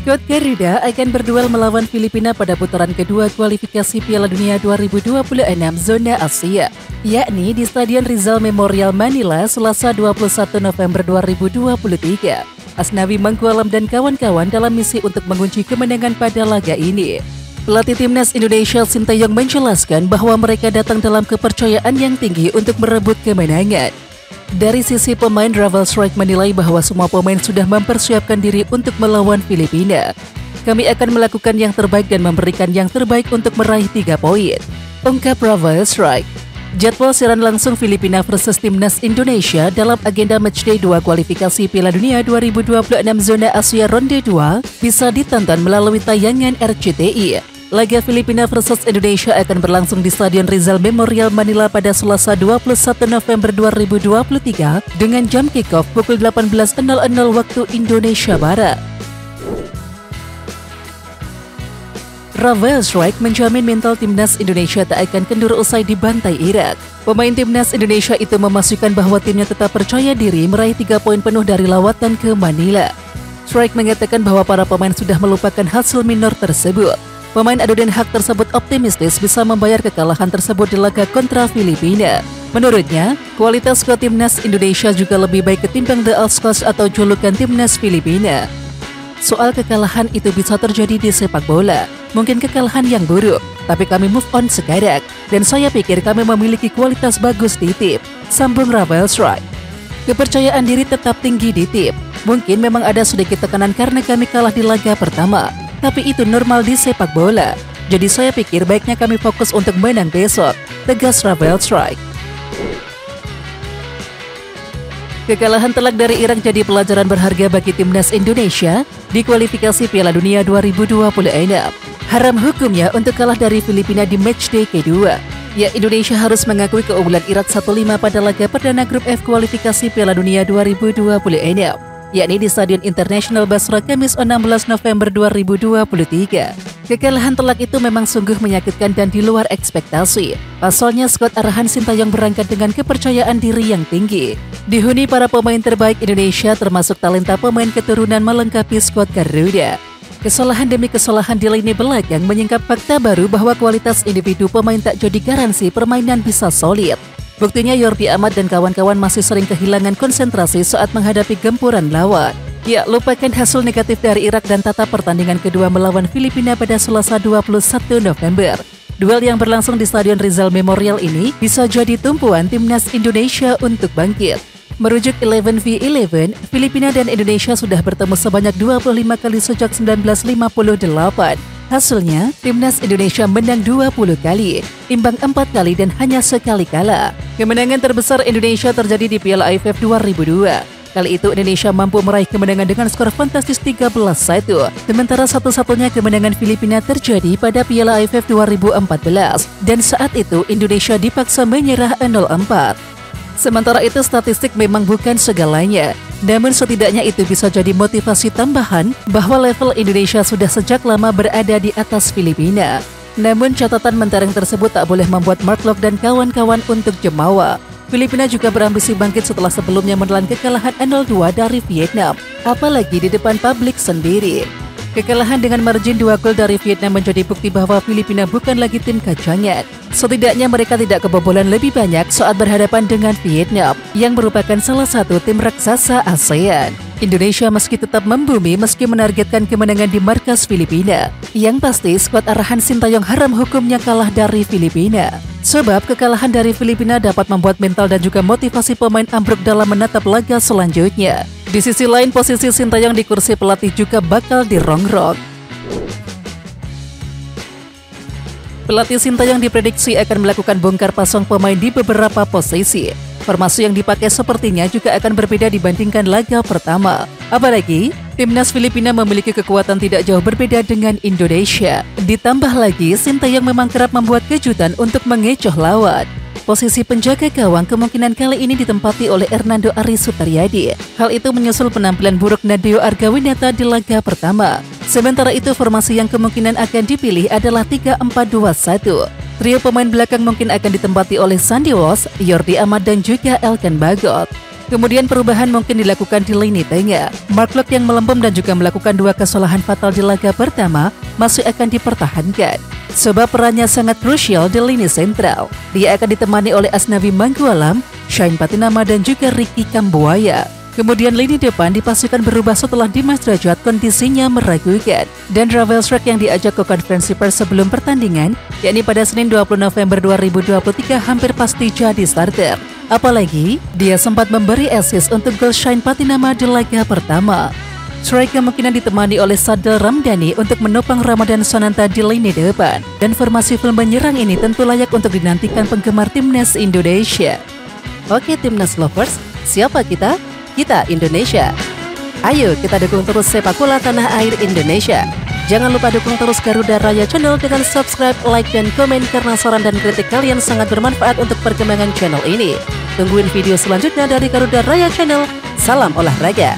Skuad Garuda akan berduel melawan Filipina pada putaran kedua kualifikasi Piala Dunia 2026 zona Asia, yakni di Stadion Rizal Memorial Manila Selasa 21 November 2023. Asnawi Mangkualam dan kawan-kawan dalam misi untuk mengunci kemenangan pada laga ini. Pelatih Timnas Indonesia Sintayong menjelaskan bahwa mereka datang dalam kepercayaan yang tinggi untuk merebut kemenangan. Dari sisi pemain, Ravel Strike menilai bahwa semua pemain sudah mempersiapkan diri untuk melawan Filipina. Kami akan melakukan yang terbaik dan memberikan yang terbaik untuk meraih 3 poin, ungkap Ravel Strike. Jadwal siaran langsung Filipina versus Timnas Indonesia dalam agenda Matchday 2 kualifikasi Piala Dunia 2026 zona Asia ronde 2 bisa ditonton melalui tayangan RCTI. Laga Filipina versus Indonesia akan berlangsung di Stadion Rizal Memorial Manila pada Selasa 21 November 2023 dengan jam kick-off pukul 18.00 waktu Indonesia Barat. Ravel Strike menjamin mental Timnas Indonesia tak akan kendur usai dibantai Irak. Pemain Timnas Indonesia itu memastikan bahwa timnya tetap percaya diri meraih 3 poin penuh dari lawatan ke Manila. Strike mengatakan bahwa para pemain sudah melupakan hasil minor tersebut. Pemain adu Den Haag tersebut optimistis bisa membayar kekalahan tersebut di laga kontra Filipina. Menurutnya, kualitas skuad Timnas Indonesia juga lebih baik ketimbang The All-Stars atau julukan Timnas Filipina. Soal kekalahan itu bisa terjadi di sepak bola, mungkin kekalahan yang buruk, tapi kami move on sekarang, dan saya pikir kami memiliki kualitas bagus di tim, sambung Ravel Strike. Kepercayaan diri tetap tinggi di tim, mungkin memang ada sedikit tekanan karena kami kalah di laga pertama, tapi itu normal di sepak bola. Jadi saya pikir baiknya kami fokus untuk menang besok, tegas Ravel Strike. Kekalahan telak dari Irak jadi pelajaran berharga bagi Timnas Indonesia di kualifikasi Piala Dunia 2026. Haram hukumnya untuk kalah dari Filipina di matchday kedua. Ya, Indonesia harus mengakui keunggulan Irak 1-5 pada laga perdana grup F kualifikasi Piala Dunia 2026. Yakni di Stadion Internasional Basra Kamis 16 November 2023. Kekalahan telak itu memang sungguh menyakitkan dan di luar ekspektasi. Pasalnya skuad arahan Sintayong berangkat dengan kepercayaan diri yang tinggi. Dihuni para pemain terbaik Indonesia termasuk talenta pemain keturunan melengkapi skuad Garuda. Kesalahan demi kesalahan di lini belakang menyingkap fakta baru bahwa kualitas individu pemain tak jadi garansi permainan bisa solid. Buktinya Yordi Amat dan kawan-kawan masih sering kehilangan konsentrasi saat menghadapi gempuran lawan. Ya, lupakan hasil negatif dari Irak dan tata pertandingan kedua melawan Filipina pada Selasa 21 November. Duel yang berlangsung di Stadion Rizal Memorial ini bisa jadi tumpuan Timnas Indonesia untuk bangkit. Merujuk 11v11, Filipina dan Indonesia sudah bertemu sebanyak 25 kali sejak 1958. Hasilnya, Timnas Indonesia menang 20 kali, imbang 4 kali dan hanya sekali kalah. Kemenangan terbesar Indonesia terjadi di Piala AFF 2002. Kali itu Indonesia mampu meraih kemenangan dengan skor fantastis 13-1, sementara satu-satunya kemenangan Filipina terjadi pada Piala AFF 2014, dan saat itu Indonesia dipaksa menyerah 0-4. Sementara itu statistik memang bukan segalanya, namun setidaknya itu bisa jadi motivasi tambahan bahwa level Indonesia sudah sejak lama berada di atas Filipina. Namun catatan mentereng tersebut tak boleh membuat Mark Locke dan kawan-kawan untuk jemawa. Filipina juga berambisi bangkit setelah sebelumnya menelan kekalahan 0-2 dari Vietnam, apalagi di depan publik sendiri. Kekalahan dengan margin 2 gol dari Vietnam menjadi bukti bahwa Filipina bukan lagi tim kacangan. Setidaknya mereka tidak kebobolan lebih banyak saat berhadapan dengan Vietnam, yang merupakan salah satu tim raksasa ASEAN. Indonesia meski tetap membumi meski menargetkan kemenangan di markas Filipina. Yang pasti skuad arahan Sintayong haram hukumnya kalah dari Filipina. Sebab kekalahan dari Filipina dapat membuat mental dan juga motivasi pemain ambruk dalam menatap laga selanjutnya. Di sisi lain, posisi Sintayong di kursi pelatih juga bakal dirongrong. Pelatih Sintayong diprediksi akan melakukan bongkar pasang pemain di beberapa posisi. Formasi yang dipakai sepertinya juga akan berbeda dibandingkan laga pertama. Apalagi, Timnas Filipina memiliki kekuatan tidak jauh berbeda dengan Indonesia. Ditambah lagi, Sintayong memang kerap membuat kejutan untuk mengecoh lawan. Posisi penjaga gawang kemungkinan kali ini ditempati oleh Hernando Ari Sutaryadi. Hal itu menyusul penampilan buruk Nadeo Argawinata di laga pertama. Sementara itu formasi yang kemungkinan akan dipilih adalah 3-4-2-1. Trio pemain belakang mungkin akan ditempati oleh Sandy Walsh, Yordi Amat dan juga Elkan Bagot. Kemudian perubahan mungkin dilakukan di lini tengah. Mark Locke yang melempem dan juga melakukan 2 kesalahan fatal di laga pertama masih akan dipertahankan, sebab perannya sangat krusial di lini sentral. Dia akan ditemani oleh Asnawi Mangkualam, Shane Patinama dan juga Ricky Kambuaya. Kemudian lini depan dipastikan berubah setelah Dimas Drajat kondisinya meragukan, dan Ravel Struijk yang diajak ke konferensi pers sebelum pertandingan, yakni pada Senin 20 November 2023 hampir pasti jadi starter. Apalagi dia sempat memberi assist untuk gol Shane Patinama di laga pertama. Struijk kemungkinan ditemani oleh Sadel Ramdhani untuk menopang Ramadan Sananta di lini depan, dan formasi film menyerang ini tentu layak untuk dinantikan penggemar timnas Indonesia. Oke timnas lovers, siapa kita? Kita Indonesia. Ayo kita dukung terus sepak bola tanah air Indonesia. Jangan lupa dukung terus Garuda Raya Channel dengan subscribe, like, dan komen karena saran dan kritik kalian sangat bermanfaat untuk perkembangan channel ini. Tungguin video selanjutnya dari Garuda Raya Channel. Salam olahraga.